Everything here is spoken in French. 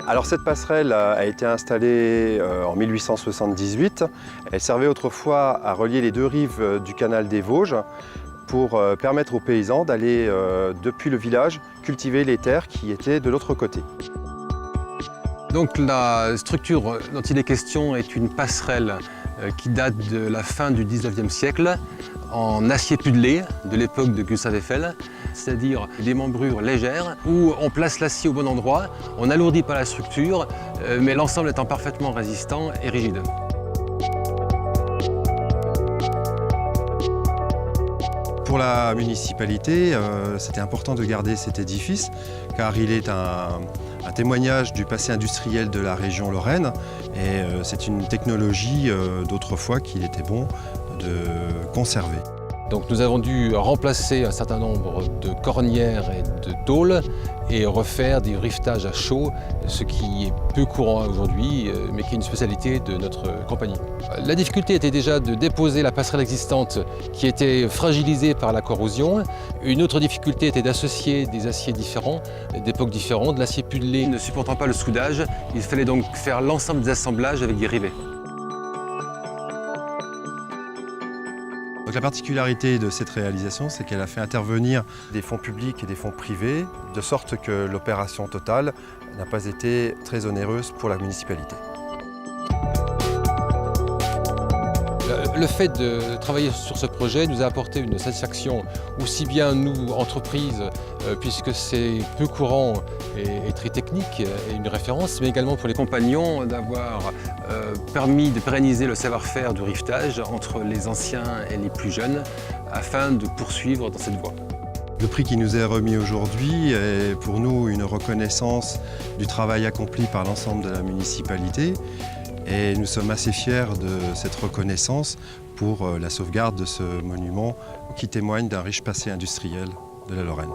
Alors cette passerelle a été installée en 1878. Elle servait autrefois à relier les deux rives du canal des Vosges pour permettre aux paysans d'aller depuis le village cultiver les terres qui étaient de l'autre côté. Donc la structure dont il est question est une passerelle qui date de la fin du 19e siècle en acier pudelé de l'époque de Gustave Eiffel, c'est-à-dire des membrures légères où on place l'acier au bon endroit, on n'alourdit pas la structure, mais l'ensemble étant parfaitement résistant et rigide. Pour la municipalité, c'était important de garder cet édifice car il est un témoignage du passé industriel de la région Lorraine et c'est une technologie d'autrefois qu'il était bon de conserver. Donc nous avons dû remplacer un certain nombre de cornières et de tôles et refaire des rivetages à chaud, ce qui est peu courant aujourd'hui, mais qui est une spécialité de notre compagnie. La difficulté était déjà de déposer la passerelle existante qui était fragilisée par la corrosion. Une autre difficulté était d'associer des aciers différents, d'époques différentes. L'acier pudelé ne supportant pas le soudage, il fallait donc faire l'ensemble des assemblages avec des rivets. Donc la particularité de cette réalisation, c'est qu'elle a fait intervenir des fonds publics et des fonds privés, de sorte que l'opération totale n'a pas été très onéreuse pour la municipalité. Le fait de travailler sur ce projet nous a apporté une satisfaction, aussi bien nous, entreprises, puisque c'est peu courant et très technique et une référence, mais également pour les compagnons d'avoir permis de pérenniser le savoir-faire du rivetage entre les anciens et les plus jeunes afin de poursuivre dans cette voie. Le prix qui nous est remis aujourd'hui est pour nous une reconnaissance du travail accompli par l'ensemble de la municipalité. Et nous sommes assez fiers de cette reconnaissance pour la sauvegarde de ce monument qui témoigne d'un riche passé industriel de la Lorraine.